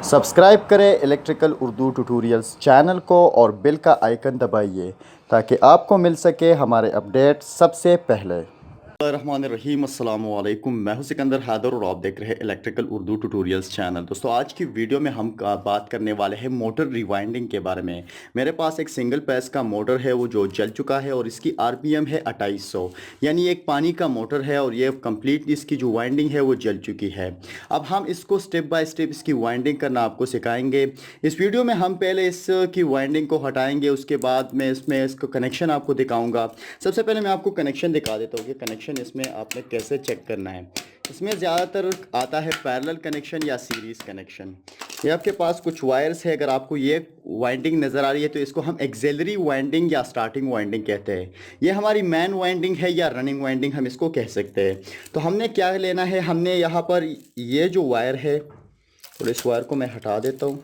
Subscribe करें electrical Urdu tutorials channel को और बेल का आइकन दबाइए ताकि आपको मिल सके हमारे अपडेट सबसे पहले। रहमानिर्रहीम अस्सलाम वालेकुम। मैं हूं सिकंदर हैदर और आप देख रहे हैं इलेक्ट्रिकल उर्दू ट्यूटोरियल्स चैनल। दोस्तों आज की वीडियो में हम बात करने वाले हैं मोटर रिवाइंडिंग के बारे में। मेरे पास एक सिंगल पैस का मोटर है वो जो जल चुका है और इसकी आरपीएम है 2800, यानी एक पानी का मोटर है और ये कंप्लीट इसकी जो वाइंडिंग है वो जल चुकी है। अब हम इसको स्टेप बाय स्टेप इसकी वाइंडिंग करना आपको सिखाएंगे। इस वीडियो में हम पहले इसकी वाइंडिंग को हटाएंगे, उसके बाद मैं इसमें इसको कनेक्शन आपको दिखाऊंगा। सबसे पहले मैं आपको कनेक्शन दिखा देता हूँ कि कनेक्शन इसमें आपने कैसे चेक करना है। इसमें ज़्यादातर आता है पैरेलल कनेक्शन या सीरीज़ कनेक्शन। ये आपके पास कुछ वायर्स है, अगर आपको ये वाइंडिंग नज़र आ रही है तो इसको हम एक्सिलरी वाइंडिंग या स्टार्टिंग वाइंडिंग कहते हैं। ये हमारी मेन वाइंडिंग है या रनिंग वाइंडिंग हम इसको कह सकते हैं। तो हमने क्या लेना है, हमने यहाँ पर ये जो वायर है और इस वायर को मैं हटा देता हूँ।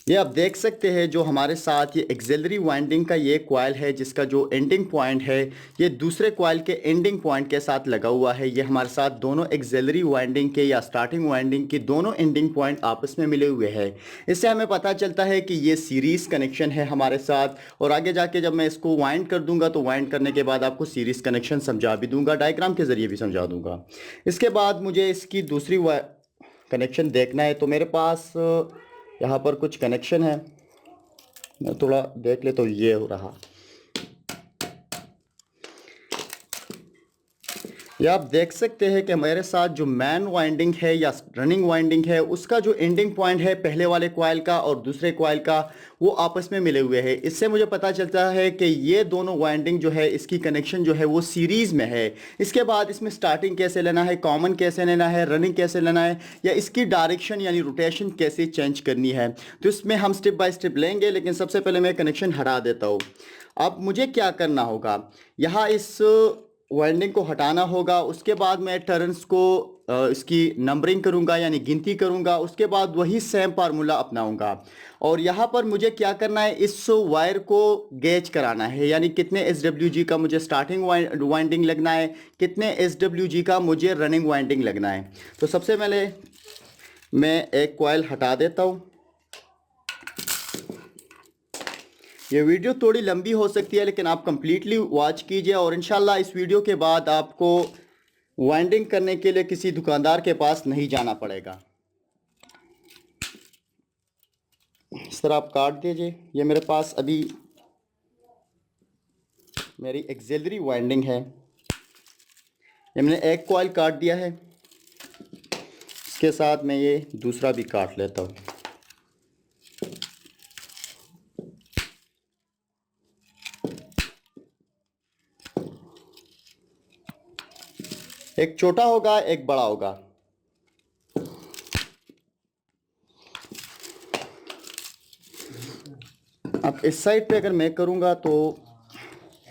ये आप देख सकते हैं जो हमारे साथ ये एक्सिलरी वाइंडिंग का ये कॉइल है जिसका जो एंडिंग पॉइंट है ये दूसरे कॉइल के एंडिंग पॉइंट के साथ लगा हुआ है। ये हमारे साथ दोनों एक्सिलरी वाइंडिंग के या स्टार्टिंग वाइंडिंग के दोनों एंडिंग पॉइंट आपस में मिले हुए हैं। इससे हमें पता चलता है कि ये सीरीज़ कनेक्शन है हमारे साथ। और आगे जाके जब मैं इसको वाइंड कर दूंगा तो वाइंड करने के बाद आपको सीरीज़ कनेक्शन समझा भी दूंगा, डायग्राम के ज़रिए भी समझा दूंगा। इसके बाद मुझे इसकी दूसरी कनेक्शन देखना है। तो मेरे पास यहाँ पर कुछ कनेक्शन है, मैं थोड़ा देख ले तो ये हो रहा। ये आप देख सकते हैं कि मेरे साथ जो मैन वाइंडिंग है या रनिंग वाइंडिंग है उसका जो एंडिंग पॉइंट है पहले वाले कॉइल का और दूसरे कॉइल का वो आपस में मिले हुए हैं। इससे मुझे पता चलता है कि ये दोनों वाइंडिंग जो है इसकी कनेक्शन जो है वो सीरीज़ में है। इसके बाद इसमें स्टार्टिंग कैसे लेना है, कॉमन कैसे लेना है, रनिंग कैसे लेना है या इसकी डायरेक्शन यानी रोटेशन कैसे चेंज करनी है, तो इसमें हम स्टेप बाय स्टेप लेंगे। लेकिन सबसे पहले मैं कनेक्शन हटा देता हूँ। अब मुझे क्या करना होगा, यहाँ इस वाइंडिंग को हटाना होगा। उसके बाद मैं टर्न्स को इसकी नंबरिंग करूंगा यानी गिनती करूंगा। उसके बाद वही सेम फार्मूला अपनाऊंगा। और यहाँ पर मुझे क्या करना है, इस वायर को गेज कराना है, यानी कितने SWG का मुझे स्टार्टिंग वाइंडिंग लगना है, कितने SWG का मुझे रनिंग वाइंडिंग लगना है। तो सबसे पहले मैं एक कॉइल हटा देता हूँ। ये वीडियो थोड़ी लंबी हो सकती है लेकिन आप कंप्लीटली वॉच कीजिए और इंशाल्लाह इस वीडियो के बाद आपको वाइंडिंग करने के लिए किसी दुकानदार के पास नहीं जाना पड़ेगा। इस तरह आप काट दीजिए। ये मेरे पास अभी मेरी एक्सिलरी वाइंडिंग है। ये मैंने एक कॉइल काट दिया है, इसके साथ मैं ये दूसरा भी काट लेता हूँ। एक छोटा होगा एक बड़ा होगा। अब इस साइड पे अगर मैं करूँगा तो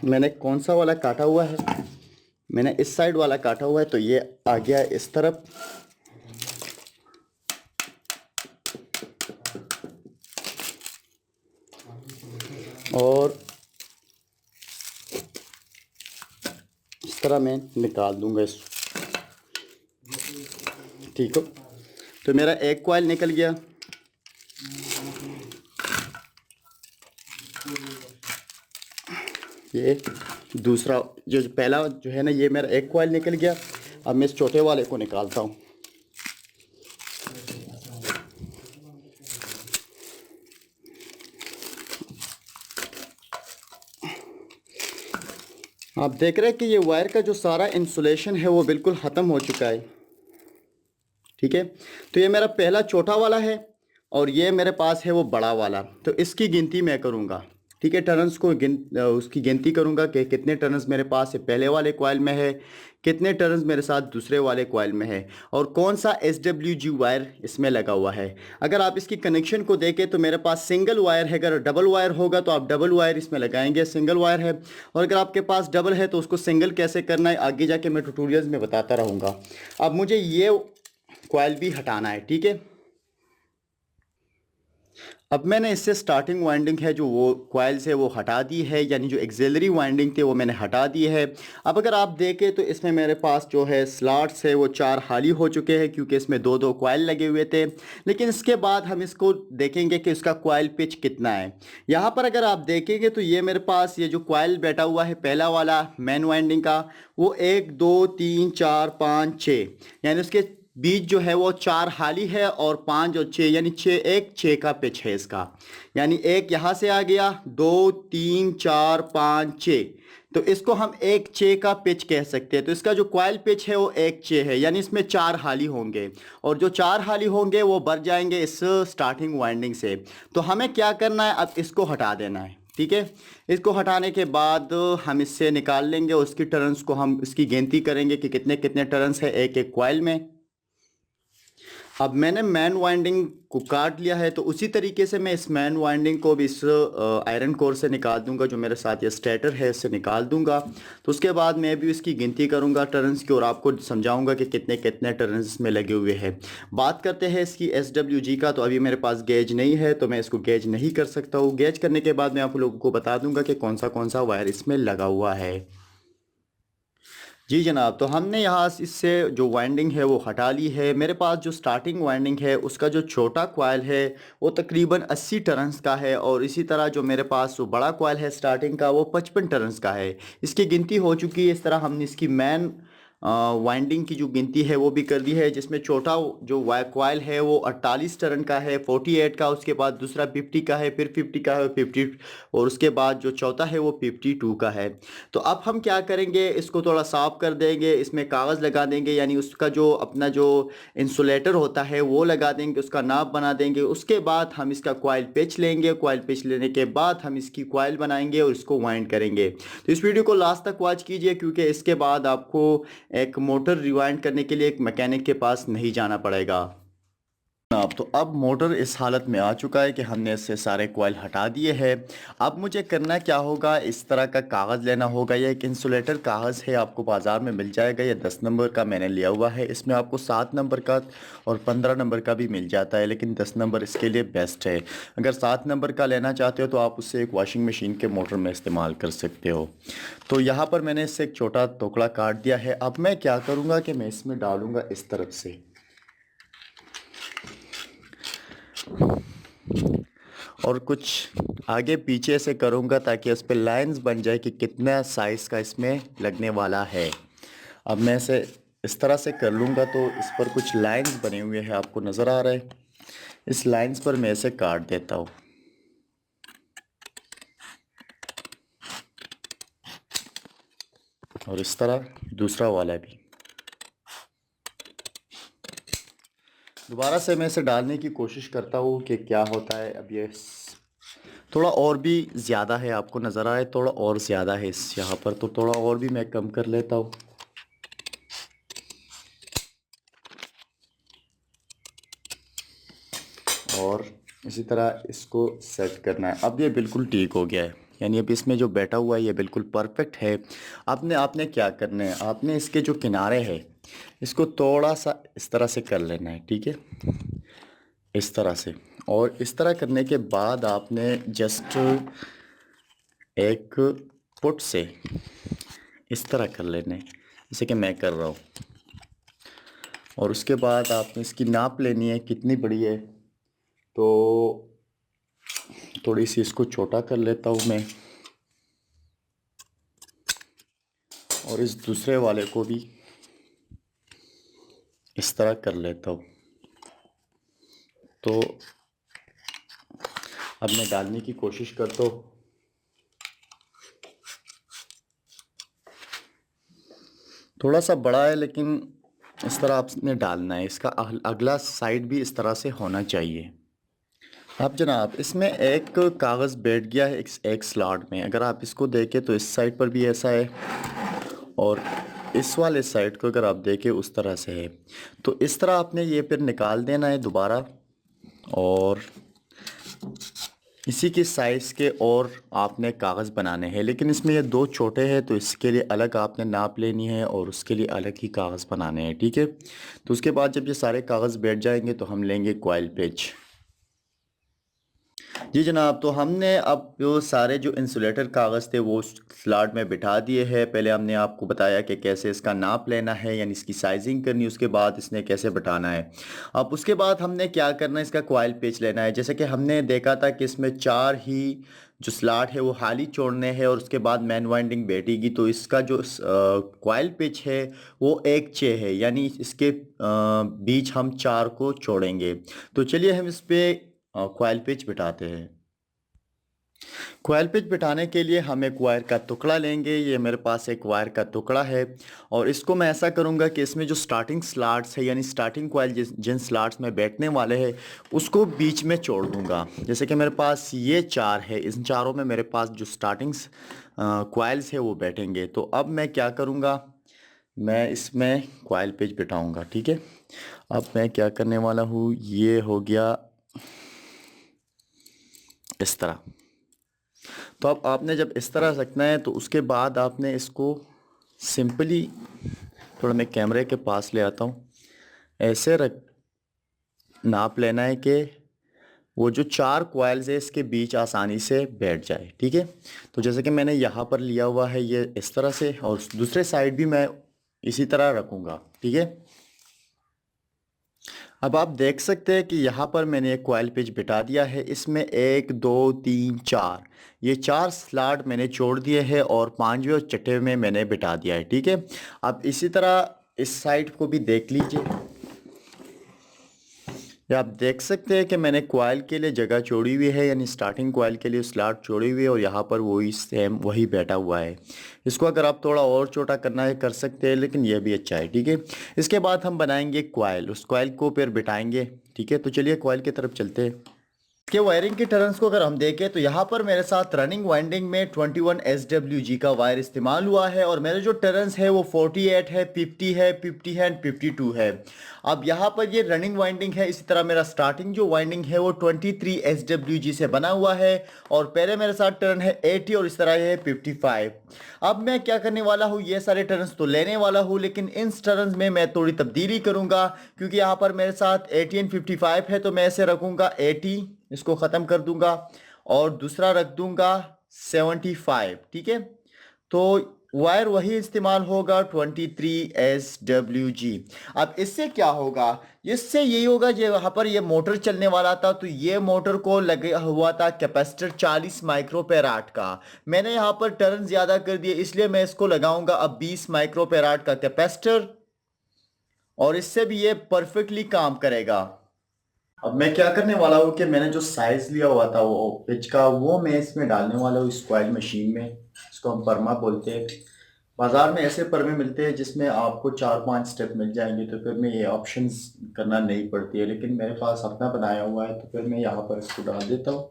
मैंने कौन सा वाला काटा हुआ है, मैंने इस साइड वाला काटा हुआ है तो ये आ गया इस तरफ। और इस तरह मैं निकाल दूंगा इस, ठीक हो। तो मेरा एक कॉइल निकल गया। ये दूसरा जो पहला जो है ना, ये मेरा एक कॉइल निकल गया। अब मैं इस छोटे वाले को निकालता हूँ। आप देख रहे हैं कि ये वायर का जो सारा इंसुलेशन है वो बिल्कुल ख़त्म हो चुका है, ठीक है। तो ये मेरा पहला छोटा वाला है और ये मेरे पास है वो बड़ा वाला। तो इसकी गिनती मैं करूँगा, ठीक है। टर्न्स को उसकी गिनती करूँगा कि कितने टर्न्स मेरे पास है पहले वाले कॉइल में है, कितने टर्न्स मेरे साथ दूसरे वाले कॉइल में है और कौन सा SWG वायर इसमें लगा हुआ है। अगर आप इसकी कनेक्शन को देखें तो मेरे पास सिंगल वायर है। अगर डबल वायर होगा तो आप डबल वायर इसमें लगाएंगे, सिंगल वायर है। और अगर आपके पास डबल है तो उसको सिंगल कैसे करना है आगे जाके मैं ट्यूटोरियल्स में बताता रहूँगा। अब मुझे ये कॉइल भी हटाना है, ठीक है। अब मैंने इससे स्टार्टिंग वाइंडिंग है जो वो कॉइल से वो हटा दी है, यानी जो एक्सिलरी वाइंडिंग थी वो मैंने हटा दी है। अब अगर आप देखें तो इसमें मेरे पास जो है स्लॉट्स है वो 4 खाली हो चुके हैं, क्योंकि इसमें दो दो कॉइल लगे हुए थे। लेकिन इसके बाद हम इसको देखेंगे कि इसका कॉइल पिच कितना है। यहाँ पर अगर आप देखेंगे तो ये मेरे पास ये जो कॉइल बैठा हुआ है पहला वाला मेन वाइंडिंग का, वो 1 2 3 4 5 6, यानी उसके बीच जो है वो 4 हाली है, और 5 और 6 यानी 6, एक 6 का पिच है इसका। यानी एक यहाँ से आ गया, 2 3 4 5 6, तो इसको हम 1 6 का पिच कह सकते हैं। तो इसका जो कॉइल पिच है वो 1 6 है, यानी इसमें 4 हाली होंगे, और जो 4 हाली होंगे वो भर जाएंगे इस स्टार्टिंग वाइंडिंग से। तो हमें क्या करना है, अब इसको हटा देना है। ठीक है, इसको हटाने के बाद हम इससे निकाल लेंगे उसकी टर्न्स को, हम इसकी गिनती करेंगे कि कितने कितने टर्न्स है एक एक कॉइल में। अब मैंने मैन वाइंडिंग को काट लिया है, तो उसी तरीके से मैं इस मैन वाइंडिंग को भी इस आयरन कोर से निकाल दूंगा, जो मेरे साथ ये स्टेटर है इससे निकाल दूंगा। तो उसके बाद मैं भी इसकी गिनती करूंगा टर्न्स की, और आपको समझाऊंगा कि कितने कितने टर्न्स में लगे हुए हैं। बात करते हैं इसकी SWG का, तो अभी मेरे पास गेज नहीं है तो मैं इसको गेज नहीं कर सकता हूँ। गेज करने के बाद मैं आप लोगों को बता दूंगा कि कौन सा वायर इसमें लगा हुआ है। जी जनाब, तो हमने यहाँ इससे जो वाइंडिंग है वो हटा ली है। मेरे पास जो स्टार्टिंग वाइंडिंग है उसका जो छोटा कॉइल है वो तकरीबन 80 टर्न्स का है, और इसी तरह जो मेरे पास जो बड़ा कॉइल है स्टार्टिंग का वो 55 टर्न्स का है। इसकी गिनती हो चुकी है। इस तरह हमने इसकी मैन वाइंडिंग की जो गिनती है वो भी कर दी है, जिसमें छोटा जो कॉइल है वो 48 टर्न का है, 48 का, उसके बाद दूसरा 50 का है, फिर 50 का है, 50, और उसके बाद जो चौथा है वो 52 का है। तो अब हम क्या करेंगे, इसको थोड़ा साफ कर देंगे, इसमें कागज़ लगा देंगे, यानी उसका जो अपना जो इंसुलेटर होता है वो लगा देंगे, उसका नाप बना देंगे। उसके बाद हम इसका कॉइल पेच लेंगे, कॉइल पेच लेने के बाद हम इसकी कॉइल बनाएंगे और इसको वाइंड करेंगे। तो इस वीडियो को लास्ट तक वॉच कीजिए, क्योंकि इसके बाद आपको एक मोटर रिवाइंड करने के लिए एक मैकेनिक के पास नहीं जाना पड़ेगा। तो अब मोटर इस हालत में आ चुका है कि हमने इससे सारे कॉइल हटा दिए हैं। अब मुझे करना क्या होगा, इस तरह का कागज़ लेना होगा। यह एक इंसुलेटर कागज़ है, आपको बाज़ार में मिल जाएगा। ये 10 नंबर का मैंने लिया हुआ है। इसमें आपको 7 नंबर का और 15 नंबर का भी मिल जाता है, लेकिन 10 नंबर इसके लिए बेस्ट है। अगर 7 नंबर का लेना चाहते हो तो आप उससे एक वॉशिंग मशीन के मोटर में इस्तेमाल कर सकते हो। तो यहाँ पर मैंने इससे एक छोटा टुकड़ा काट दिया है। अब मैं क्या करूँगा कि मैं इसमें डालूँगा इस तरफ से, और कुछ आगे पीछे से करूँगा ताकि उस पर लाइंस बन जाए कि कितना साइज़ का इसमें लगने वाला है। अब मैं इसे इस तरह से कर लूँगा तो इस पर कुछ लाइंस बने हुए हैं, आपको नज़र आ रहा है। इस लाइंस पर मैं इसे काट देता हूँ, और इस तरह दूसरा वाला भी। दोबारा से मैं इसे डालने की कोशिश करता हूँ कि क्या होता है। अब ये थोड़ा और भी ज़्यादा है, आपको नज़र आए, थोड़ा और ज़्यादा है इस यहाँ पर, तो थोड़ा और भी मैं कम कर लेता हूँ। और इसी तरह इसको सेट करना है। अब ये बिल्कुल ठीक हो गया है, यानी अब इसमें जो बैठा हुआ है ये बिल्कुल परफेक्ट है। आपने क्या करना है, आपने इसके जो किनारे हैं इसको थोड़ा सा इस तरह से कर लेना है। ठीक है, इस तरह से। और इस तरह करने के बाद आपने जस्ट एक पुट से इस तरह कर लेना है, जैसे कि मैं कर रहा हूँ। और उसके बाद आपने इसकी नाप लेनी है कितनी बड़ी है। तो थोड़ी सी इसको छोटा कर लेता हूँ मैं, और इस दूसरे वाले को भी इस तरह कर लेता हूँ। तो अब मैं डालने की कोशिश करता हूँ। थोड़ा सा बड़ा है, लेकिन इस तरह आपने डालना है। इसका अगला साइड भी इस तरह से होना चाहिए। अब जनाब इसमें एक कागज़ बैठ गया है एक स्लॉट में। अगर आप इसको देखें तो इस साइड पर भी ऐसा है, और इस वाले साइड को अगर आप देखें उस तरह से है। तो इस तरह आपने ये फिर निकाल देना है दोबारा, और इसी के साइज़ के और आपने कागज़ बनाने हैं। लेकिन इसमें ये दो छोटे हैं, तो इसके लिए अलग आपने नाप लेनी है और उसके लिए अलग ही कागज़ बनाने हैं। ठीक है, तो उसके बाद जब ये सारे कागज़ बैठ जाएंगे तो हम लेंगे कॉइल पेच। जी जनाब, तो हमने अब जो सारे जो इंसुलेटर कागज़ थे वो स्लॉट में बिठा दिए हैं। पहले हमने आपको बताया कि कैसे इसका नाप लेना है, यानी इसकी साइजिंग करनी, उसके बाद इसने कैसे बिठाना है। अब उसके बाद हमने क्या करना है, इसका कॉइल पेच लेना है। जैसे कि हमने देखा था कि इसमें 4 ही जो स्लॉट है वो खाली छोड़ने हैं और उसके बाद मैन वाइंडिंग बैठेगी। तो इसका जो कॉइल पेच है वो 1 6 है, यानी इसके बीच हम 4 को छोड़ेंगे। तो चलिए हम इस पे कॉइल पेच बिठाते हैं। कॉइल पेच बिठाने के लिए हम एक वायर का टुकड़ा लेंगे। ये मेरे पास एक वायर का टुकड़ा है और इसको मैं ऐसा करूँगा कि इसमें जो स्टार्टिंग स्लॉट्स है, यानी स्टार्टिंग कॉइल जिन स्लॉट्स में बैठने वाले हैं उसको बीच में छोड़ दूँगा। जैसे कि मेरे पास ये 4 है, इन चारों में मेरे पास जो स्टार्टिंग कॉइल्स है वो बैठेंगे। तो अब मैं क्या करूँगा, मैं इसमें कॉइल पेच बिठाऊँगा। ठीक है, अब मैं क्या करने वाला हूँ, ये हो गया इस तरह। तो अब आपने जब इस तरह रखना है तो उसके बाद आपने इसको सिंपली, थोड़ा मैं कैमरे के पास ले आता हूँ, ऐसे रख नाप लेना है कि वो जो 4 कॉइल्स है इसके बीच आसानी से बैठ जाए। ठीक है, तो जैसे कि मैंने यहाँ पर लिया हुआ है ये इस तरह से, और दूसरे साइड भी मैं इसी तरह रखूँगा। ठीक है, अब आप देख सकते हैं कि यहाँ पर मैंने एक कॉइल पेच बिठा दिया है। इसमें 1 2 3 4, ये 4 स्लॉट मैंने छोड़ दिए हैं और 5वें और 6वें में मैंने बिठा दिया है। ठीक है, अब इसी तरह इस साइड को भी देख लीजिए। ये आप देख सकते हैं कि मैंने कॉइल के लिए जगह छोड़ी हुई है, यानी स्टार्टिंग कॉइल के लिए स्लॉट छोड़ी हुई है और यहाँ पर वही सेम वही बैठा हुआ है। इसको अगर आप थोड़ा और छोटा करना है कर सकते हैं, लेकिन यह भी अच्छा है। ठीक है, इसके बाद हम बनाएंगे कॉइल, उस कॉइल को फिर बिठाएंगे। ठीक है, तो चलिए कॉइल की तरफ चलते हैं। के वायरिंग की टर्न्स को अगर हम देखें तो यहाँ पर मेरे साथ रनिंग वाइंडिंग में 21 SWG का वायर इस्तेमाल हुआ है और मेरे जो टर्न्स है वो 48 है, 50 है, 50 है एंड 52 है। अब यहाँ पर ये रनिंग वाइंडिंग है। इसी तरह मेरा स्टार्टिंग जो वाइंडिंग है वो 23 SWG से बना हुआ है और पहले मेरे साथ टर्न है 80 और इस तरह ये है 55। अब मैं क्या करने वाला हूँ, ये सारे टर्न्स तो लेने वाला हूँ, लेकिन इन टर्न्स में मैं थोड़ी तब्दीली करूँगा क्योंकि यहाँ पर मेरे साथ 80 एंड 55 है। तो मैं ऐसे रखूँगा 80, इसको ख़त्म कर दूंगा और दूसरा रख दूंगा 75। ठीक है, तो वायर वही इस्तेमाल होगा 23 SWG। अब इससे क्या होगा, इससे यही होगा जो यहाँ पर ये मोटर चलने वाला था तो ये मोटर को लगा हुआ था कैपेसिटर 40 माइक्रोफैराड का। मैंने यहाँ पर टर्न ज़्यादा कर दिए इसलिए मैं इसको लगाऊंगा अब 20 माइक्रोफैराड का कैपेसिटर और इससे भी ये परफेक्टली काम करेगा। अब मैं क्या करने वाला हूँ कि मैंने जो साइज लिया हुआ था वो पिच का, वो मैं इसमें डालने वाला हूँ इस कॉइल मशीन में। इसको हम परमा बोलते हैं। बाजार में ऐसे परमे मिलते हैं जिसमें आपको 4 5 स्टेप मिल जाएंगे, तो फिर मैं ये ऑप्शंस करना नहीं पड़ती है, लेकिन मेरे पास अपना बनाया हुआ है तो फिर मैं यहाँ पर इसको डाल देता हूँ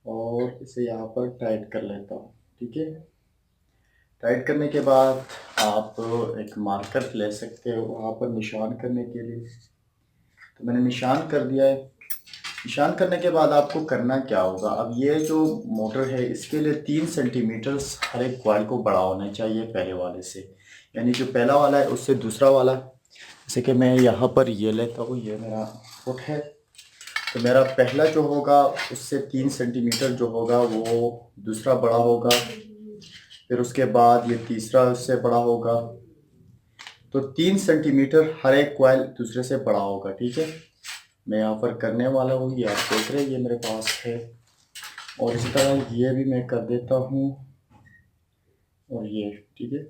और इसे यहाँ पर टाइट कर लेता हूँ। ठीक है, टाइट करने के बाद आप एक मार्कर ले सकते हो वहाँ पर निशान करने के लिए। तो मैंने निशान कर दिया है। निशान करने के बाद आपको करना क्या होगा, अब ये जो मोटर है इसके लिए 3 सेंटीमीटर हर एक कॉइल को बड़ा होना चाहिए पहले वाले से, यानी जो पहला वाला है उससे दूसरा वाला। जैसे कि मैं यहाँ पर ये लेता हूँ, ये मेरा फुट है, तो मेरा पहला जो होगा उससे 3 सेंटीमीटर जो होगा वो दूसरा बड़ा होगा, फिर उसके बाद ये तीसरा उससे बड़ा होगा। तो 3 सेंटीमीटर हर एक कॉइल दूसरे से बड़ा होगा। ठीक है, मैं यहाँ पर करने वाला हूँ, ये आप देख रहे हैं ये मेरे पास है और इसी तरह ये भी मैं कर देता हूँ और ये। ठीक है,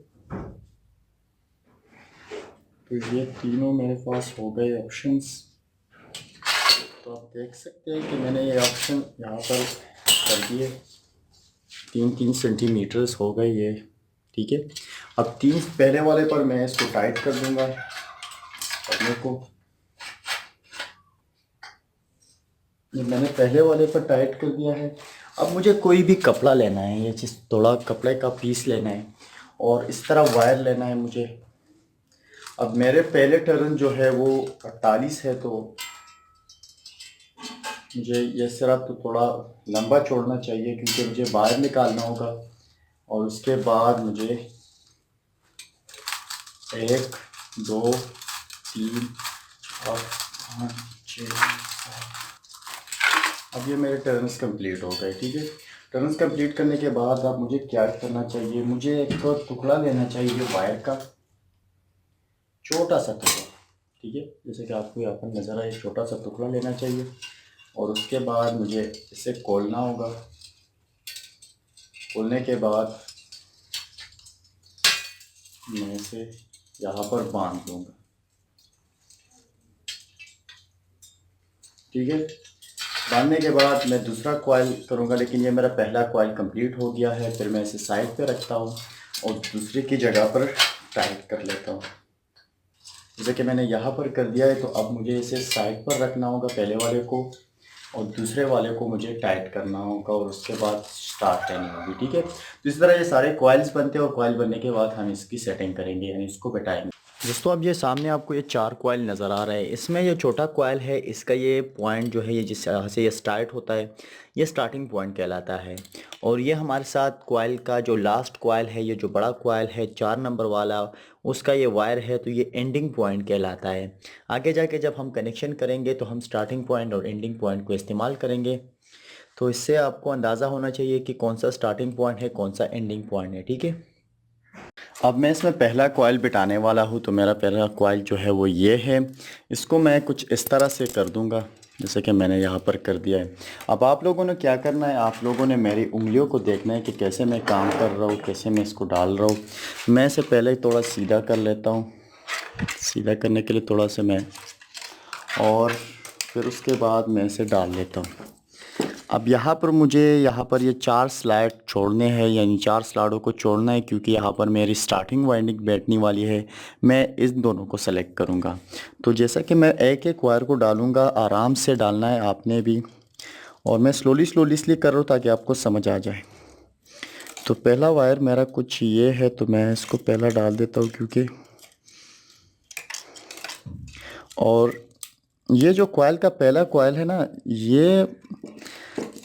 तो ये तीनों मेरे पास हो गए ऑप्शंस। तो आप देख सकते हैं कि मैंने ये ऑप्शन यहाँ पर कर दिए, 3 3 सेंटीमीटर्स हो गए ये। ठीक है, अब 3 पहले वाले पर मैं इसको टाइट कर दूँगा अपने को। ये मैंने पहले वाले पर टाइट कर दिया है। अब मुझे कोई भी कपड़ा लेना है, ये चीज़ थोड़ा कपड़े का पीस लेना है और इस तरह वायर लेना है मुझे। अब मेरे पहले टर्न जो है वो 48 है, तो मुझे ये सिरा तो थोड़ा लंबा छोड़ना चाहिए क्योंकि मुझे बाहर निकालना होगा। और उसके बाद मुझे 1 2 3 4 5 6 7। अब अब ये मेरे टर्न्स कंप्लीट हो गए, ठीक है। टर्न्स कंप्लीट करने के बाद अब मुझे क्या करना चाहिए, मुझे एक तो टुकड़ा लेना चाहिए वायर का, छोटा सा टुकड़ा, ठीक है। जैसे कि आपको यहाँ पर नज़र आए, छोटा सा टुकड़ा लेना चाहिए और उसके बाद मुझे इसे खोलना होगा। खोलने के बाद मैं इसे यहाँ पर बांध दूँगा, ठीक है। बांधने के बाद मैं दूसरा कॉइल करूँगा, लेकिन ये मेरा पहला कॉइल कंप्लीट हो गया है। फिर मैं इसे साइड पे रखता हूँ और दूसरे की जगह पर टाइट कर लेता हूँ। जैसे कि मैंने यहाँ पर कर दिया है, तो अब मुझे इसे साइड पर रखना होगा पहले वाले को, और दूसरे वाले को मुझे टाइट करना होगा और उसके बाद स्टार्ट करनी होगी, ठीक है। तो इस तरह ये सारे कॉइल्स बनते हैं और कॉइल बनने के बाद हम इसकी सेटिंग करेंगे, यानी इसको बैठाएंगे। दोस्तों अब ये सामने आपको ये 4 कॉइल नज़र आ रहा है। इसमें ये छोटा कॉइल है, इसका ये पॉइंट जो है, ये जिस तरह से ये स्टार्ट होता है, ये स्टार्टिंग पॉइंट कहलाता है। और ये हमारे साथ कॉइल का जो लास्ट कॉइल है, ये जो बड़ा कॉइल है 4 नंबर वाला, उसका ये वायर है, तो ये एंडिंग पॉइंट कहलाता है। आगे जाके जब हम कनेक्शन करेंगे तो हम स्टार्टिंग पॉइंट और एंडिंग पॉइंट को इस्तेमाल करेंगे। तो इससे आपको अंदाज़ा होना चाहिए कि कौन सा स्टार्टिंग पॉइंट है, कौन सा एंडिंग पॉइंट है, ठीक है। अब मैं इसमें पहला कॉइल बिठाने वाला हूँ, तो मेरा पहला कॉइल जो है वो ये है। इसको मैं कुछ इस तरह से कर दूँगा जैसे कि मैंने यहाँ पर कर दिया है। अब आप लोगों ने क्या करना है, आप लोगों ने मेरी उंगलियों को देखना है कि कैसे मैं काम कर रहा हूँ, कैसे मैं इसको डाल रहा हूँ। मैं इसे पहले थोड़ा सीधा कर लेता हूँ, सीधा करने के लिए थोड़ा सा मैं, और फिर उसके बाद मैं इसे डाल लेता हूँ। अब यहाँ पर मुझे यहाँ पर ये 4 स्लाइड छोड़ने हैं, यानी 4 स्लाइडों को छोड़ना है, क्योंकि यहाँ पर मेरी स्टार्टिंग वाइंडिंग बैठने वाली है। मैं इस दोनों को सेलेक्ट करूँगा। तो जैसा कि मैं एक एक वायर को डालूँगा, आराम से डालना है आपने भी, और मैं स्लोली स्लोली इसलिए कर रहा हूँ ताकि आपको समझ आ जाए। तो पहला वायर मेरा कुछ ये है, तो मैं इसको पहला डाल देता हूँ, क्योंकि और ये जो कॉइल का पहला कॉइल है ना, ये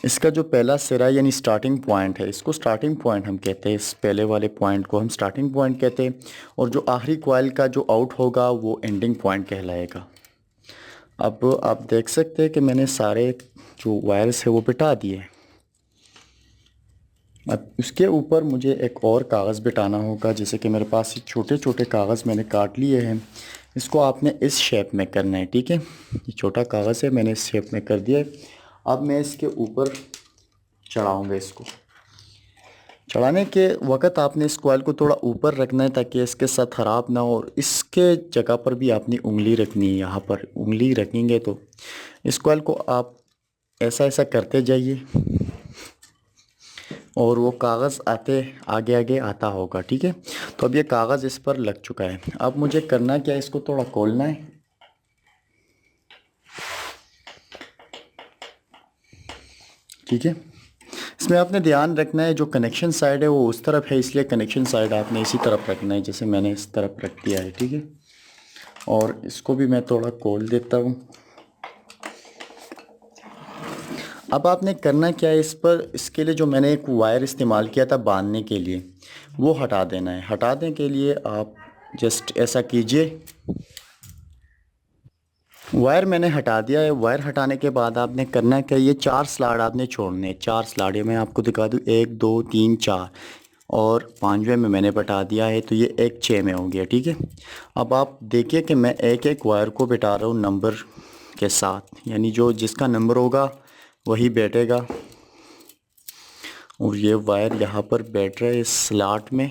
इसका जो पहला सिरा यानी स्टार्टिंग पॉइंट है, इसको स्टार्टिंग पॉइंट हम कहते हैं। इस पहले वाले पॉइंट को हम स्टार्टिंग पॉइंट कहते हैं, और जो आखिरी कॉइल का जो आउट होगा वो एंडिंग पॉइंट कहलाएगा। अब आप देख सकते हैं कि मैंने सारे जो वायर्स है वो बिठा दिए। अब उसके ऊपर मुझे एक और कागज़ बिठाना होगा। जैसे कि मेरे पास ये छोटे छोटे कागज़ मैंने काट लिए हैं, इसको आपने इस शेप में करना है, ठीक है। ये छोटा कागज़ है, मैंने इस शेप में कर दिया है। अब मैं इसके ऊपर चढ़ाऊँगा। इसको चढ़ाने के वक़्त आपने इस कॉइल को थोड़ा ऊपर रखना है ताकि इसके साथ ख़राब ना हो, और इसके जगह पर भी आपने उंगली रखनी है। यहाँ पर उंगली रखेंगे तो इस कॉइल को आप ऐसा ऐसा करते जाइए, और वो कागज़ आते आगे आगे आता होगा, ठीक है। तो अब ये कागज़ इस पर लग चुका है। अब मुझे करना क्या है, इसको थोड़ा खोलना है, ठीक है। इसमें आपने ध्यान रखना है जो कनेक्शन साइड है वो उस तरफ है, इसलिए कनेक्शन साइड आपने इसी तरफ रखना है, जैसे मैंने इस तरफ रख दिया है, ठीक है। और इसको भी मैं थोड़ा खोल देता हूँ। अब आपने करना क्या है, इस पर इसके लिए जो मैंने एक वायर इस्तेमाल किया था बांधने के लिए, वो हटा देना है। हटाने के लिए आप जस्ट ऐसा कीजिए। वायर मैंने हटा दिया है। वायर हटाने के बाद आपने करना क्या, ये 4 स्लाइड आपने छोड़ने हैं। 4 स्लाइड है, मैं आपको दिखा दूँ, 1 2 3 4, और 5वें में मैंने बता दिया है, तो ये एक 6 में हो गया, ठीक है। अब आप देखिए कि मैं एक एक वायर को बिठा रहा हूँ नंबर के साथ, यानी जो जिसका नंबर होगा वही बैठेगा। और ये वायर यहाँ पर बैठ रहा है इस स्लॉट में।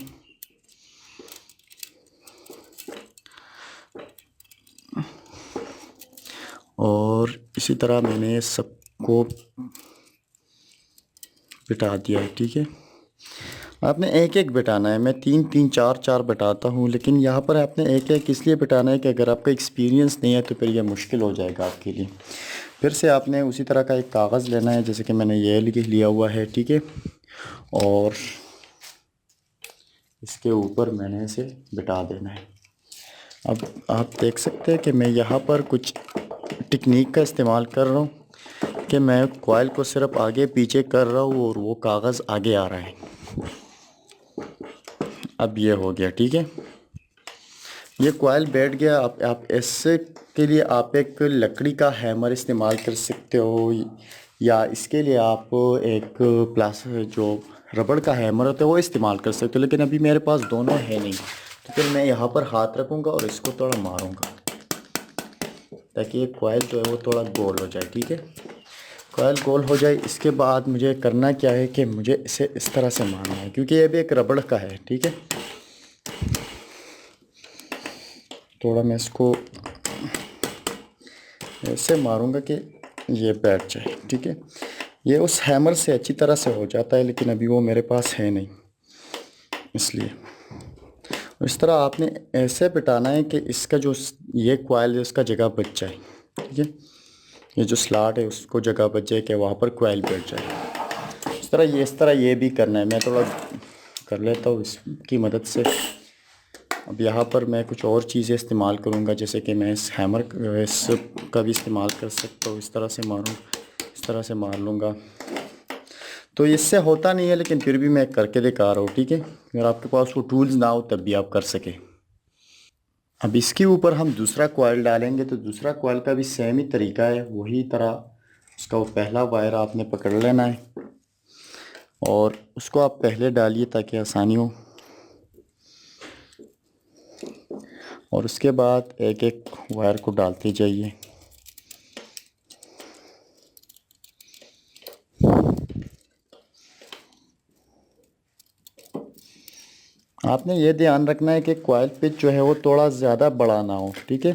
और इसी तरह मैंने सबको बिठा दिया है, ठीक है। आपने एक एक बिठाना है। मैं 3 3 4 4 बिठाता हूँ, लेकिन यहाँ पर आपने एक एक इसलिए बिठाना है कि अगर आपका एक्सपीरियंस नहीं है तो फिर यह मुश्किल हो जाएगा आपके लिए। फिर से आपने उसी तरह का एक कागज़ लेना है, जैसे कि मैंने ये लिया हुआ है, ठीक है। और इसके ऊपर मैंने इसे बिठा देना है। अब आप देख सकते हैं कि मैं यहाँ पर कुछ टेक्निक का इस्तेमाल कर रहा हूँ कि मैं कॉइल को सिर्फ आगे पीछे कर रहा हूँ और वो कागज़ आगे आ रहा है। अब ये हो गया, ठीक है। ये कॉइल बैठ गया। आप इससे के लिए आप एक लकड़ी का हैमर इस्तेमाल कर सकते हो, या इसके लिए आप एक प्लास जो रबड़ का हैमर होता है वो इस्तेमाल कर सकते हो, लेकिन अभी मेरे पास दोनों है नहीं। तो फिर मैं यहाँ पर हाथ रखूँगा और इसको थोड़ा मारूँगा ताकि ये कॉइल जो है वो थोड़ा गोल हो जाए। ठीक है, कॉइल गोल हो जाए, इसके बाद मुझे करना क्या है कि मुझे इसे इस तरह से मारना है, क्योंकि ये भी एक रबड़ का है। ठीक है, थोड़ा मैं इसको ऐसे मारूंगा कि ये बैठ जाए। ठीक है, ये उस हैमर से अच्छी तरह से हो जाता है, लेकिन अभी वो मेरे पास है नहीं, इसलिए इस तरह आपने ऐसे पिटाना है कि इसका जो ये कॉइल है उसका जगह बच जाए। ठीक है, ये जो स्लॉट है उसको जगह बच जाए कि वहाँ पर कॉइल बैठ जाए। इस तरह ये भी करना है। मैं थोड़ा कर लेता हूँ इसकी मदद से। अब यहाँ पर मैं कुछ और चीज़ें इस्तेमाल करूँगा, जैसे कि मैं इस हैमर का भी इस्तेमाल कर सकता हूँ। इस तरह से मारूँ, इस तरह से मार लूँगा। तो इससे होता नहीं है, लेकिन फिर भी मैं करके दिखा रहा हूँ। ठीक है, अगर आपके पास वो टूल्स ना हो तब भी आप कर सकें। अब इसके ऊपर हम दूसरा कॉइल डालेंगे, तो दूसरा कॉइल का भी सेम ही तरीका है, वही तरह उसका वो पहला वायर आपने पकड़ लेना है और उसको आप पहले डालिए ताकि आसानी हो, और उसके बाद एक एक वायर को डालते जाइए। आपने ये ध्यान रखना है कि कॉइल पिच जो है वो थोड़ा ज़्यादा बड़ा ना हो। ठीक है,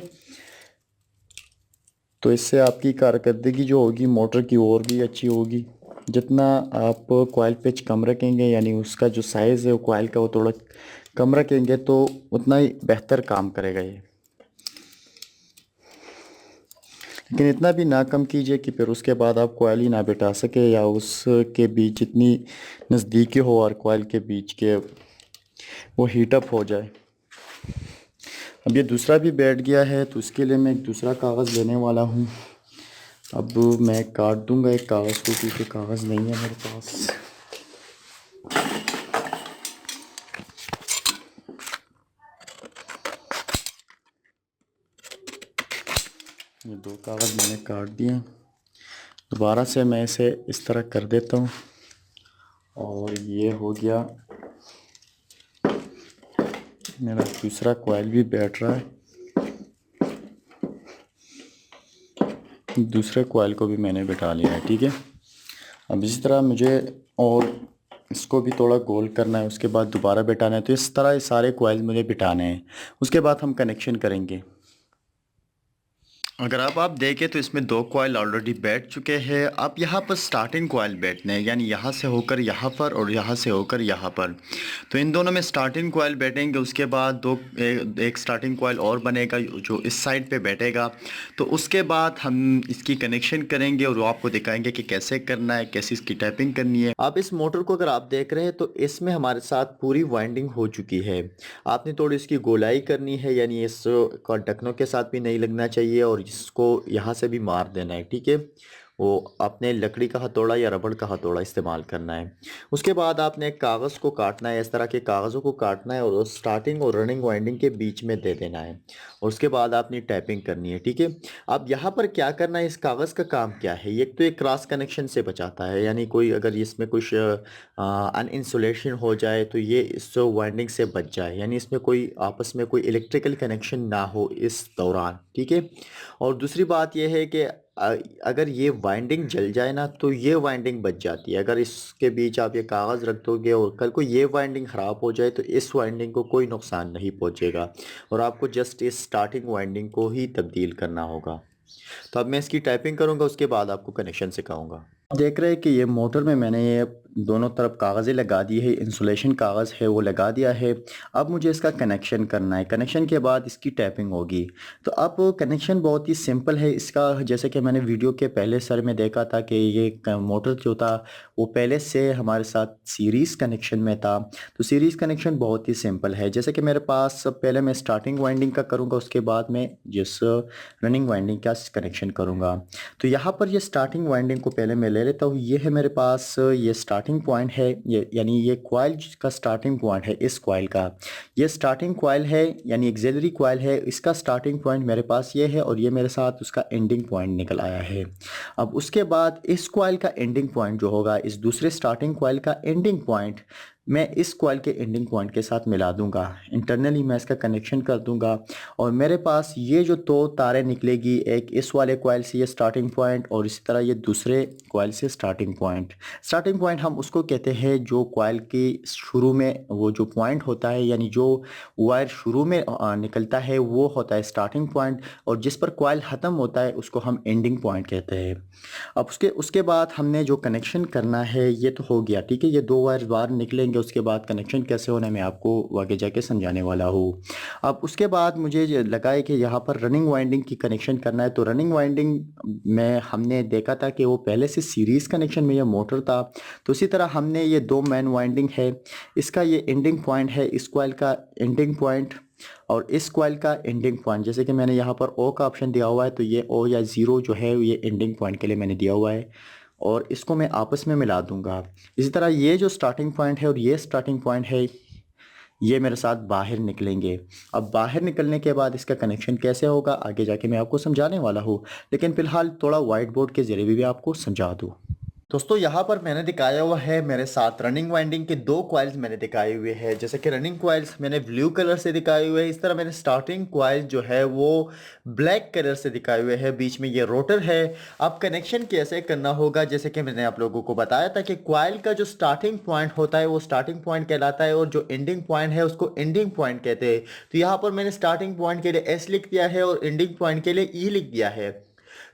तो इससे आपकी कारकर्दगी जो होगी मोटर की और भी अच्छी होगी। जितना आप कॉइल पिच कम रखेंगे, यानी उसका जो साइज़ है वो कॉइल का वो थोड़ा कम रखेंगे, तो उतना ही बेहतर काम करेगा ये। लेकिन इतना भी ना कम कीजिए कि फिर उसके बाद आप कॉइल ही ना बिठा सके, या उसके बीच जितनी नज़दीकी हो और कॉइल के बीच के वो हीटअप हो जाए। अब ये दूसरा भी बैठ गया है, तो उसके लिए मैं एक दूसरा कागज़ लेने वाला हूँ। अब मैं काट दूंगा एक कागज़ को, क्योंकि कागज़ नहीं है मेरे पास। ये दो कागज़ मैंने काट दिए। दोबारा से मैं इसे इस तरह कर देता हूँ और ये हो गया। मेरा दूसरा कॉइल भी बैठ रहा है, दूसरे कॉइल को भी मैंने बिठा लिया है। ठीक है, अब इसी तरह मुझे और इसको भी थोड़ा गोल करना है, उसके बाद दोबारा बिठाना है। तो इस तरह ये सारे कॉइल मुझे बिठाने हैं, उसके बाद हम कनेक्शन करेंगे। अगर आप देखें तो इसमें दो कॉइल ऑलरेडी बैठ चुके हैं। अब यहाँ पर स्टार्टिंग कॉइल बैठने हैं, यानी यहाँ से होकर यहाँ पर और यहाँ से होकर यहाँ पर। तो इन दोनों में स्टार्टिंग कॉइल बैठेंगे, उसके बाद एक स्टार्टिंग कॉइल और बनेगा जो इस साइड पे बैठेगा। तो उसके बाद हम इसकी कनेक्शन करेंगे और वो आपको दिखाएंगे कि कैसे करना है, कैसे इसकी टैपिंग करनी है। अब इस मोटर को अगर आप देख रहे हैं तो इसमें हमारे साथ पूरी वाइंडिंग हो चुकी है। आपने थोड़ी इसकी गोलाई करनी है, यानी इस ढक्कनों के साथ भी नहीं लगना चाहिए और इसको यहाँ से भी मार देना है। ठीक है, वो आपने लकड़ी का हथौड़ा या रबड़ का हथौड़ा इस्तेमाल करना है। उसके बाद आपने एक कागज़ को काटना है, इस तरह के कागज़ों को काटना है और स्टार्टिंग और रनिंग वाइंडिंग के बीच में दे देना है, और उसके बाद आपने टैपिंग करनी है। ठीक है, अब यहाँ पर क्या करना है, इस कागज़ का काम क्या है, एक तो एक क्रॉस कनेक्शन से बचाता है, यानी कोई अगर इसमें कुछ अनइंसुलेशन हो जाए तो ये इस वाइंडिंग से बच जाए, यानी इसमें कोई आपस में कोई इलेक्ट्रिकल कनेक्शन ना हो इस दौरान। ठीक है, और दूसरी बात यह है कि अगर ये वाइंडिंग जल जाए ना तो ये वाइंडिंग बच जाती है। अगर इसके बीच आप ये कागज़ रख दोगे और कल को ये वाइंडिंग ख़राब हो जाए तो इस वाइंडिंग को कोई नुकसान नहीं पहुंचेगा, और आपको जस्ट इस स्टार्टिंग वाइंडिंग को ही तब्दील करना होगा। तो अब मैं इसकी टाइपिंग करूँगा, उसके बाद आपको कनेक्शन सिखाऊंगा। देख रहे हैं कि ये मोटर में मैंने ये दोनों तरफ कागज़ें लगा दी है, इंसुलेशन कागज़ है वो लगा दिया है। अब मुझे इसका कनेक्शन करना है, कनेक्शन के बाद इसकी टैपिंग होगी। तो अब कनेक्शन बहुत ही सिंपल है इसका, जैसे कि मैंने वीडियो के पहले सर में देखा था कि ये मोटर जो था वो पहले से हमारे साथ सीरीज़ कनेक्शन में था। तो सीरीज़ कनेक्शन बहुत ही सिंपल है, जैसे कि मेरे पास पहले मैं स्टार्टिंग वाइंडिंग का करूँगा, उसके बाद मैं जिस रनिंग वाइंडिंग का कनेक्शन करूँगा। तो यहाँ पर ये स्टार्टिंग वाइंडिंग को पहले मैं ले लेता हूँ। ये है मेरे पास ये स्टार्टिंग पॉइंट है, ये यानी ये कॉइल का स्टार्टिंग पॉइंट है इस कॉइल का। ये स्टार्टिंग कॉइल है यानी एक्सिलरी कॉइल है, इसका स्टार्टिंग पॉइंट मेरे पास ये है और ये मेरे साथ उसका एंडिंग पॉइंट निकल आया है। अब उसके बाद इस कॉइल का एंडिंग पॉइंट जो होगा, इस दूसरे स्टार्टिंग कॉइल का एंडिंग पॉइंट मैं इस कॉइल के एंडिंग पॉइंट के साथ मिला दूंगा। इंटरनली मैं इसका कनेक्शन कर दूंगा और मेरे पास ये जो दो तारें निकलेगी, एक इस वाले कॉइल से ये स्टार्टिंग पॉइंट और इसी तरह ये दूसरे कॉइल से स्टार्टिंग पॉइंट। स्टार्टिंग पॉइंट हम उसको कहते हैं जो कॉइल की शुरू में वो जो पॉइंट होता है, यानी जो वायर शुरू में निकलता है वो होता है स्टार्टिंग पॉइंट, और जिस पर कॉइल ख़त्म होता है उसको हम एंडिंग पॉइंट कहते हैं। अब उसके बाद हमने जो कनेक्शन करना है ये तो हो गया, ठीक है। ये दो वायर बाहर निकलेंगे, उसके बाद कनेक्शन कैसे होना है मैं आपको आगे जाके समझाने वाला हूँ। अब उसके बाद मुझे ये लगा है कि यहाँ पर रनिंग वाइंडिंग की कनेक्शन करना है। तो रनिंग वाइंडिंग में हमने देखा था कि वो पहले से सीरीज़ कनेक्शन में ये मोटर था, तो इसी तरह हमने ये दो मेन वाइंडिंग है, इसका ये एंडिंग पॉइंट है, इस कॉइल का एंडिंग पॉइंट और इस कॉइल का एंडिंग पॉइंट। जैसे कि मैंने यहाँ पर ओ का ऑप्शन दिया हुआ है, तो ये ओ या ज़ीरो जो है ये एंडिंग पॉइंट के लिए मैंने दिया हुआ है और इसको मैं आपस में मिला दूंगा। इसी तरह ये जो स्टार्टिंग पॉइंट है और ये स्टार्टिंग पॉइंट है ये मेरे साथ बाहर निकलेंगे। अब बाहर निकलने के बाद इसका कनेक्शन कैसे होगा आगे जाके मैं आपको समझाने वाला हूँ, लेकिन फ़िलहाल थोड़ा वाइट बोर्ड के ज़रिए भी आपको समझा दूँ। दोस्तों यहाँ पर मैंने दिखाया हुआ है मेरे साथ रनिंग वाइंडिंग के दो कॉइल्स मैंने दिखाए हुए हैं। जैसे कि रनिंग कॉइल्स मैंने ब्लू कलर से दिखाए हुए हैं, इस तरह मैंने स्टार्टिंग कॉइल जो है वो ब्लैक कलर से दिखाए हुए हैं, बीच में ये रोटर है। अब कनेक्शन कैसे करना होगा, जैसे कि मैंने आप लोगों को बताया था कि कॉइल का जो स्टार्टिंग पॉइंट होता है वो स्टार्टिंग पॉइंट कहलाता है और जो एंडिंग पॉइंट है उसको एंडिंग पॉइंट कहते हैं। तो यहाँ पर मैंने स्टार्टिंग पॉइंट के लिए एस लिख दिया है और एंडिंग पॉइंट के लिए ई लिख दिया है।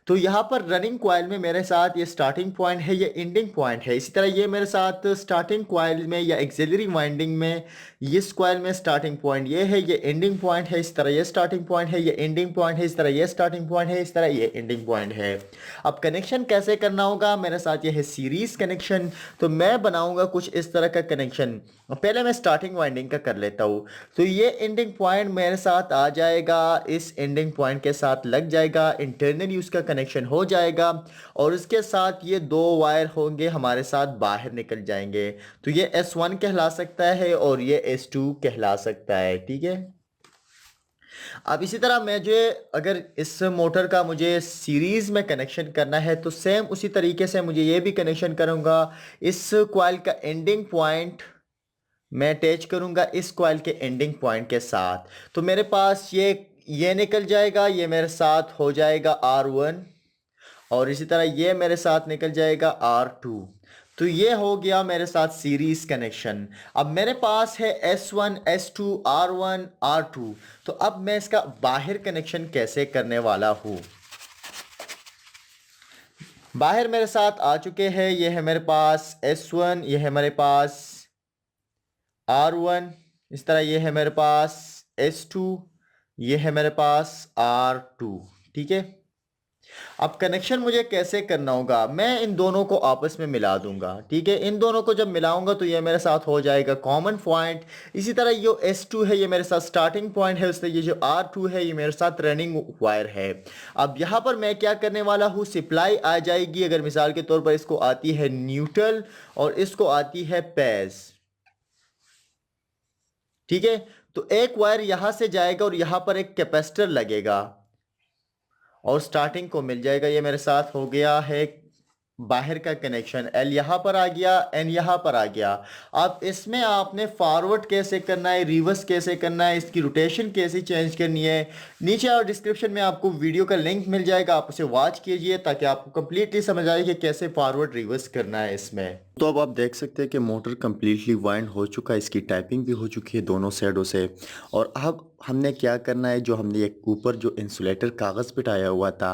तो यहाँ पर रनिंग कॉइल में मेरे साथ ये स्टार्टिंग पॉइंट है, ये एंडिंग पॉइंट है। इसी तरह ये मेरे साथ स्टार्टिंग कॉइल में या एक्सिलरी वाइंडिंग में इस कॉइल में स्टार्टिंग पॉइंट ये है, ये एंडिंग पॉइंट है। इस तरह ये स्टार्टिंग पॉइंट है, ये एंडिंग पॉइंट है। इस तरह ये स्टार्टिंग पॉइंट है, इस तरह ये एंडिंग पॉइंट है। अब कनेक्शन कैसे करना होगा, मेरे साथ ये है सीरीज कनेक्शन। तो मैं बनाऊंगा कुछ इस तरह का कनेक्शन। पहले मैं स्टार्टिंग वाइंडिंग का कर लेता हूँ। तो ये एंडिंग पॉइंट मेरे साथ आ जाएगा, इस एंडिंग पॉइंट के साथ लग जाएगा, इंटरनली उसका कनेक्शन हो जाएगा और उसके साथ ये दो वायर होंगे हमारे साथ बाहर निकल जाएंगे। तो ये S1 कहला सकता है और ये S2 कहला सकता है, ठीक है। अब इसी तरह मुझे अगर इस मोटर का मुझे सीरीज में कनेक्शन करना है तो सेम उसी तरीके से मुझे ये भी कनेक्शन करूंगा। इस कॉइल का एंडिंग पॉइंट मैं अटैच करूंगा इस कॉइल के एंडिंग पॉइंट के साथ। तो मेरे पास ये निकल जाएगा, ये मेरे साथ हो जाएगा R1 और इसी तरह ये मेरे साथ निकल जाएगा R2। तो ये हो गया मेरे साथ सीरीज कनेक्शन। अब मेरे पास है S1 S2 R1 R2। तो अब मैं इसका बाहर कनेक्शन कैसे करने वाला हूं। बाहर मेरे साथ आ चुके हैं, ये है मेरे पास S1, ये है मेरे पास R1, इस तरह ये है मेरे पास S2, ये है मेरे पास R2, ठीक है। अब कनेक्शन मुझे कैसे करना होगा, मैं इन दोनों को आपस में मिला दूंगा, ठीक है। इन दोनों को जब मिलाऊंगा तो ये मेरे साथ हो जाएगा कॉमन पॉइंट। इसी तरह ये S2 है, ये मेरे साथ स्टार्टिंग पॉइंट है, उससे ये जो R2 है ये मेरे साथ रनिंग वायर है। अब यहाँ पर मैं क्या करने वाला हूँ, सप्लाई आ जाएगी। अगर मिसाल के तौर पर इसको आती है न्यूट्रल और इसको आती है पेज, ठीक है। तो एक वायर यहां से जाएगा और यहां पर एक कैपेसिटर लगेगा और स्टार्टिंग को मिल जाएगा। ये मेरे साथ हो गया है बाहर का कनेक्शन, एल यहां पर आ गया, एन यहां पर आ गया। अब इसमें आपने फॉरवर्ड कैसे करना है, रिवर्स कैसे करना है, इसकी रोटेशन कैसे चेंज करनी है, नीचे और डिस्क्रिप्शन में आपको वीडियो का लिंक मिल जाएगा, आप उसे वॉच कीजिए ताकि आपको कंप्लीटली समझ आए कि कैसे फॉरवर्ड रिवर्स करना है इसमें। तो अब आप देख सकते हैं कि मोटर कम्प्लीटली वाइंड हो चुका है, इसकी टाइपिंग भी हो चुकी है दोनों साइडों से। और अब हमने क्या करना है, जो हमने एक ऊपर जो इंसुलेटर कागज़ बिठाया हुआ था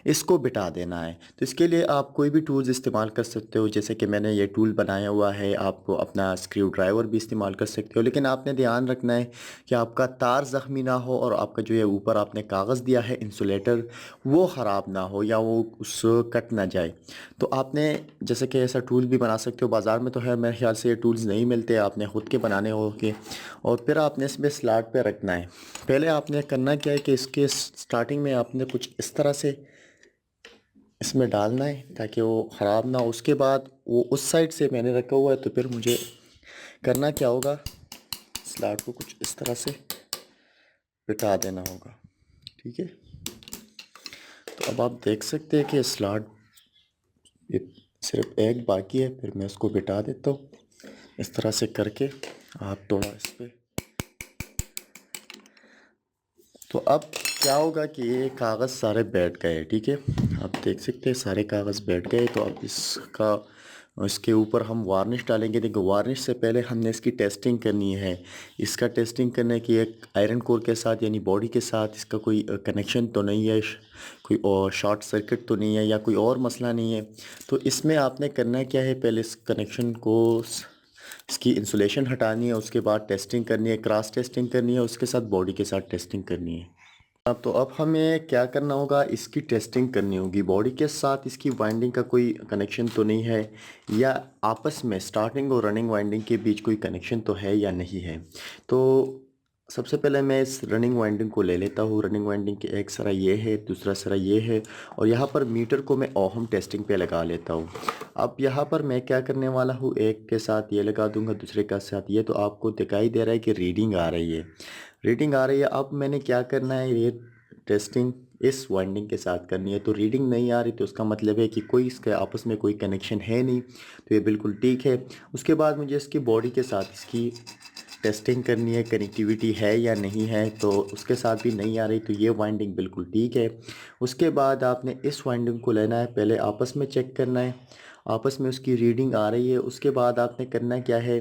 इसको बिठा देना है। तो इसके लिए आप कोई भी टूल्स इस्तेमाल कर सकते हो, जैसे कि मैंने ये टूल बनाया हुआ है, आप अपना स्क्रू ड्राइवर भी इस्तेमाल कर सकते हो। लेकिन आपने ध्यान रखना है कि आपका तार ज़ख्मी ना हो और आपका जो ये ऊपर आपने कागज़ दिया है इंसुलेटर वो ख़राब ना हो या वो उस कट ना जाए। तो आपने जैसे कि ऐसा टूल भी बना सकते हो, बाज़ार में तो है मेरे ख्याल से ये टूल्स नहीं मिलते, आपने ख़ुद के बनाने हो के। और फिर आपने इसमें स्लॉट पे रखना है। पहले आपने करना क्या है कि इसके स्टार्टिंग में आपने कुछ इस तरह से इसमें डालना है ताकि वो ख़राब ना हो। उसके बाद वो उस साइड से मैंने रखा हुआ है, तो फिर मुझे करना क्या होगा, स्लाट को कुछ इस तरह से बिठा देना होगा। ठीक है, तो अब आप देख सकते हैं कि स्लाट ये सिर्फ एक बाकी है, फिर मैं उसको बिठा देता हूँ इस तरह से करके। आप थोड़ा इस पर, तो अब क्या होगा कि ये कागज़ सारे बैठ गए। ठीक है, आप देख सकते हैं सारे कागज़ बैठ गए। तो अब इसके ऊपर हम वार्निश डालेंगे। देखो, वार्निश से पहले हमने इसकी टेस्टिंग करनी है। इसका टेस्टिंग करने की, एक आयरन कोर के साथ यानी बॉडी के साथ इसका कोई कनेक्शन तो नहीं है, कोई और शॉर्ट सर्किट तो नहीं है, या कोई और मसला नहीं है। तो इसमें आपने करना क्या है, पहले इस कनेक्शन को, इसकी इंसुलेशन हटानी है, उसके बाद टेस्टिंग करनी है, क्रॉस टेस्टिंग करनी है, उसके साथ बॉडी के साथ टेस्टिंग करनी है। अब हमें क्या करना होगा, इसकी टेस्टिंग करनी होगी। बॉडी के साथ इसकी वाइंडिंग का कोई कनेक्शन तो नहीं है, या आपस में स्टार्टिंग और रनिंग वाइंडिंग के बीच कोई कनेक्शन तो है या नहीं है। तो सबसे पहले मैं इस रनिंग वाइंडिंग को ले लेता हूँ। रनिंग वाइंडिंग के एक सिरा ये है, दूसरा सिरा ये है, और यहाँ पर मीटर को मैं ओहम टेस्टिंग पे लगा लेता हूँ। अब यहाँ पर मैं क्या करने वाला हूँ, एक के साथ ये लगा दूंगा, दूसरे के साथ ये, तो आपको दिखाई दे रहा है कि रीडिंग आ रही है, रीडिंग आ रही है। अब मैंने क्या करना है, ये टेस्टिंग इस वाइंडिंग के साथ करनी है। तो रीडिंग नहीं आ रही, तो उसका मतलब है कि कोई इसके आपस में कोई कनेक्शन है नहीं, तो ये बिल्कुल ठीक है। उसके बाद मुझे इसकी बॉडी के साथ इसकी टेस्टिंग करनी है, कनेक्टिविटी है या नहीं है। तो उसके साथ भी नहीं आ रही, तो ये वाइंडिंग बिल्कुल ठीक है। उसके बाद आपने इस वाइंडिंग को लेना है, पहले आपस में चेक करना है, आपस में उसकी रीडिंग आ रही है। उसके बाद आपने करना क्या है,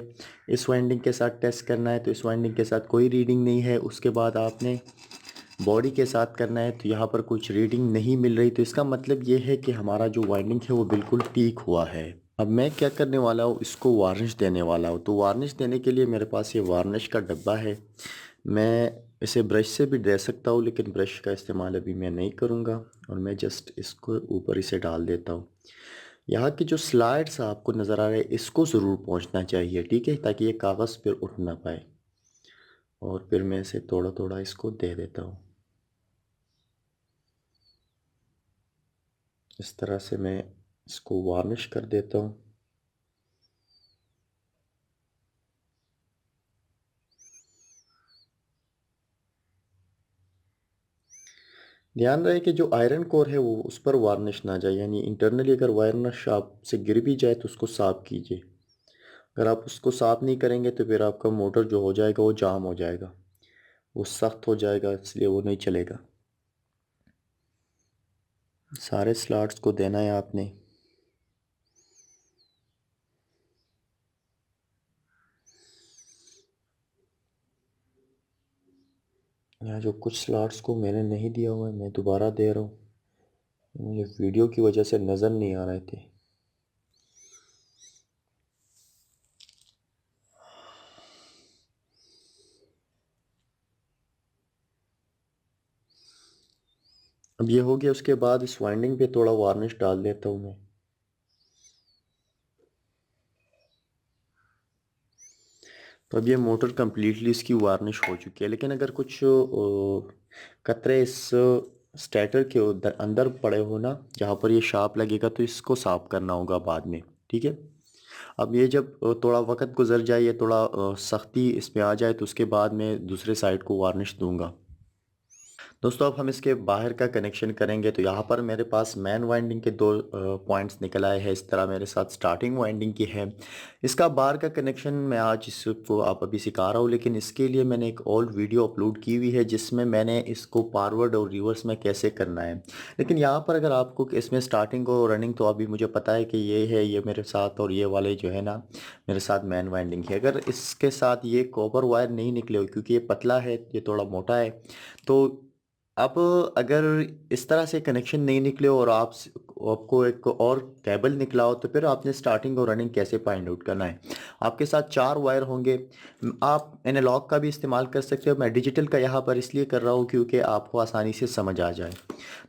इस वाइंडिंग के साथ टेस्ट करना है, तो इस वाइंडिंग के साथ कोई रीडिंग नहीं है। उसके बाद आपने बॉडी के साथ करना है, तो यहाँ पर कुछ रीडिंग नहीं मिल रही, तो इसका मतलब ये है कि हमारा जो वाइंडिंग है वो बिल्कुल ठीक हुआ है। अब मैं क्या करने वाला हूँ, इसको वार्निश देने वाला हूँ। तो वार्निश देने के लिए मेरे पास ये वार्निश का डब्बा है। मैं इसे ब्रश से भी दे सकता हूँ, लेकिन ब्रश का इस्तेमाल अभी मैं नहीं करूँगा, और मैं जस्ट इसको ऊपर इसे डाल देता हूँ। यहाँ की जो स्लाइड्स आपको नज़र आ रहे हैं, इसको ज़रूर पहुँचना चाहिए, ठीक है, ताकि ये कागज़ फिर उठ ना पाए। और फिर मैं इसे थोड़ा थोड़ा इसको दे देता हूँ। इस तरह से मैं इसको वार्निश कर देता हूँ। ध्यान रहे कि जो आयरन कोर है वो उस पर वार्निश ना जाए, यानी इंटरनली अगर वार्निश आप से गिर भी जाए तो उसको साफ़ कीजिए। अगर आप उसको साफ़ नहीं करेंगे तो फिर आपका मोटर जो हो जाएगा वो जाम हो जाएगा, वो सख्त हो जाएगा, इसलिए वो नहीं चलेगा। सारे स्लॉट्स को देना है आपने। यहाँ जो कुछ स्लॉट्स को मैंने नहीं दिया हुआ है, मैं दोबारा दे रहा हूँ, मुझे वीडियो की वजह से नज़र नहीं आ रहे थे। अब ये हो गया। उसके बाद इस वाइंडिंग पे थोड़ा वार्निश डाल देता हूँ मैं। तो अब ये मोटर कम्प्लीटली इसकी वार्निश हो चुकी है, लेकिन अगर कुछ कतरे इस स्टेटर के अंदर पड़े हो ना, जहाँ पर ये शार्प लगेगा, तो इसको साफ करना होगा बाद में। ठीक है, अब ये जब थोड़ा वक्त गुजर जाए, ये थोड़ा सख्ती इसमें आ जाए, तो उसके बाद मैं दूसरे साइड को वार्निश दूंगा। दोस्तों, अब हम इसके बाहर का कनेक्शन करेंगे। तो यहाँ पर मेरे पास मेन वाइंडिंग के दो पॉइंट्स निकल आए हैं। इस तरह मेरे साथ स्टार्टिंग वाइंडिंग की है। इसका बाहर का कनेक्शन मैं आज इसको आप अभी सिखा रहा हूँ, लेकिन इसके लिए मैंने एक ओल्ड वीडियो अपलोड की हुई है जिसमें मैंने इसको फॉरवर्ड और रिवर्स में कैसे करना है। लेकिन यहाँ पर अगर आपको इसमें स्टार्टिंग और रनिंग, तो अभी मुझे पता है कि ये है, ये मेरे साथ, और ये वाले जो है ना मेरे साथ मेन वाइंडिंग है। अगर इसके साथ ये कॉपर वायर नहीं निकले हो, क्योंकि ये पतला है, ये थोड़ा मोटा है, तो अब अगर इस तरह से कनेक्शन नहीं निकले और आपको एक और केबल निकला हो, तो फिर आपने स्टार्टिंग और रनिंग कैसे फाइंड आउट करना है। आपके साथ चार वायर होंगे। आप एनालॉग का भी इस्तेमाल कर सकते हो, मैं डिजिटल का यहाँ पर इसलिए कर रहा हूँ क्योंकि आपको आसानी से समझ आ जाए।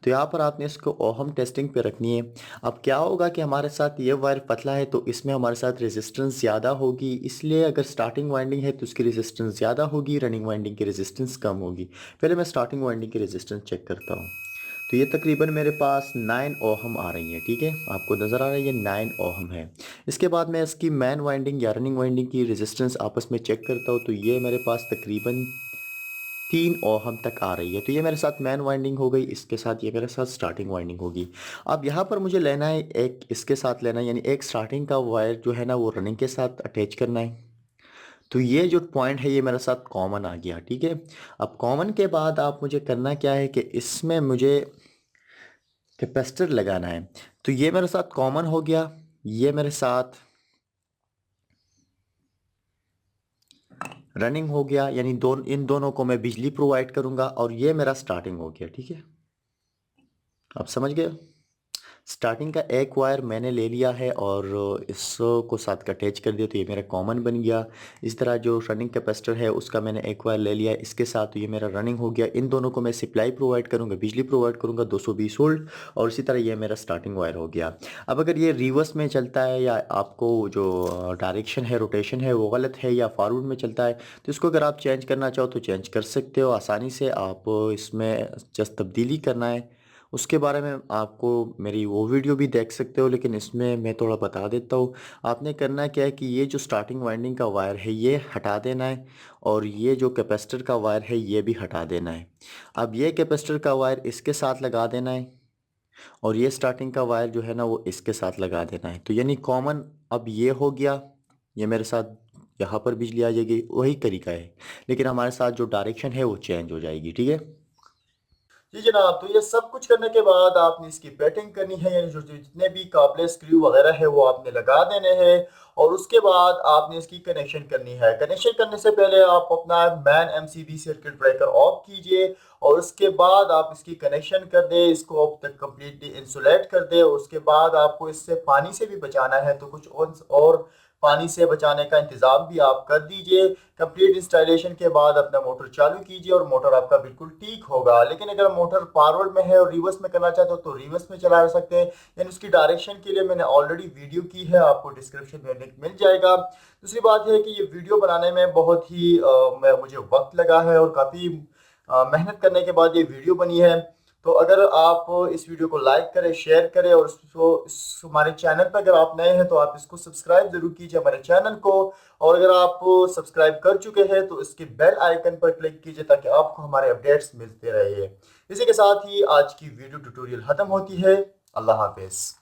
तो यहाँ पर आपने इसको ओहम टेस्टिंग पे रखनी है। अब क्या होगा कि हमारे साथ ये वायर पतला है, तो इसमें हमारे साथ रेजिस्टेंस ज़्यादा होगी, इसलिए अगर स्टार्टिंग वाइंडिंग है तो उसकी रेजिस्टेंस ज़्यादा होगी, रनिंग वाइंडिंग की रेजिस्टेंस कम होगी। पहले मैं स्टार्टिंग वाइंडिंग की रेजिस्टेंस चेक करता हूँ। तो ये तकरीबन मेरे पास 9 ओहम आ रही है। ठीक है, आपको नज़र आ रहा है ये 9 ओहम है। इसके बाद मैं इसकी मैन वाइंडिंग या रनिंग वाइंडिंग की रेजिस्टेंस आपस में चेक करता हूँ, तो ये मेरे पास तकरीबन 3 ओहम तक आ रही है। तो ये मेरे साथ मैन वाइंडिंग हो गई, इसके साथ ये मेरे साथ स्टार्टिंग वाइंडिंग होगी। अब यहाँ पर मुझे लेना है एक इसके साथ लेना है, यानी एक स्टार्टिंग का वायर जो है ना वो रनिंग के साथ अटैच करना है। तो ये जो पॉइंट है ये मेरे साथ कॉमन आ गया। ठीक है, अब कॉमन के बाद आप मुझे करना क्या है कि इसमें मुझे कैपेसिटर लगाना है। तो ये मेरे साथ कॉमन हो गया, ये मेरे साथ रनिंग हो गया, यानी इन दोनों को मैं बिजली प्रोवाइड करूंगा, और ये मेरा स्टार्टिंग हो गया। ठीक है, आप समझ गए। स्टार्टिंग का एक वायर मैंने ले लिया है और इसको साथ का अटैच कर दिया, तो ये मेरा कॉमन बन गया। इस तरह जो रनिंग कैपेसिटर है उसका मैंने एक वायर ले लिया है इसके साथ, तो ये मेरा रनिंग हो गया। इन दोनों को मैं सप्लाई प्रोवाइड करूंगा, बिजली प्रोवाइड करूंगा 220 वोल्ट, और इसी तरह ये मेरा स्टार्टिंग वायर हो गया। अब अगर ये रिवर्स में चलता है या आपको जो डायरेक्शन है, रोटेशन है वो गलत है, या फॉरवर्ड में चलता है, तो इसको अगर आप चेंज करना चाहो तो चेंज कर सकते हो आसानी से। आप इसमें जस्ट तब्दीली करना है, उसके बारे में आपको मेरी वो वीडियो भी देख सकते हो, लेकिन इसमें मैं थोड़ा बता देता हूँ। आपने करना क्या है कि ये जो स्टार्टिंग वाइंडिंग का वायर है ये हटा देना है, और ये जो कैपेसिटर का वायर है ये भी हटा देना है। अब ये कैपेसिटर का वायर इसके साथ लगा देना है, और ये स्टार्टिंग का वायर जो है ना वो इसके साथ लगा देना है। तो यानी कॉमन अब ये हो गया, ये मेरे साथ यहाँ पर बिजली आ जाएगी, वही तरीका है, लेकिन हमारे साथ जो डायरेक्शन है वो चेंज हो जाएगी। ठीक है। जी जनाब, तो ये सब कुछ करने के बाद आपने इसकी पैटिंग करनी है, यानी जो जो जितने भी काबले स्क्रू वगैरह है वो आपने लगा देने हैं, और उसके बाद आपने इसकी कनेक्शन करनी है। कनेक्शन करने से पहले आप अपना man MCB circuit breaker of कीजिए, और उसके बाद आप इसकी कनेक्शन कर दें, इसको अब तक कम्प्लीटली इंसुलेट कर दें। उसके बाद आपको इससे पानी से भी बचाना है, तो कुछ और पानी से बचाने का इंतज़ाम भी आप कर दीजिए। कंप्लीट इंस्टॉलेशन के बाद अपना मोटर चालू कीजिए और मोटर आपका बिल्कुल ठीक होगा। लेकिन अगर मोटर फॉरवर्ड में है और रिवर्स में करना चाहते हो तो रिवर्स में चला सकते हैं, यानी उसकी डायरेक्शन के लिए मैंने ऑलरेडी वीडियो की है, आपको डिस्क्रिप्शन में लिंक मिल जाएगा। दूसरी बात है कि ये वीडियो बनाने में बहुत ही मुझे वक्त लगा है, और काफ़ी मेहनत करने के बाद ये वीडियो बनी है। तो अगर आप इस वीडियो को लाइक करें, शेयर करें, और हमारे चैनल पर अगर आप नए हैं तो आप इसको सब्सक्राइब जरूर कीजिए हमारे चैनल को। और अगर आप सब्सक्राइब कर चुके हैं तो इसके बेल आइकन पर क्लिक कीजिए ताकि आपको हमारे अपडेट्स मिलते रहे। इसी के साथ ही आज की वीडियो ट्यूटोरियल खत्म होती है। अल्लाह हाफिज।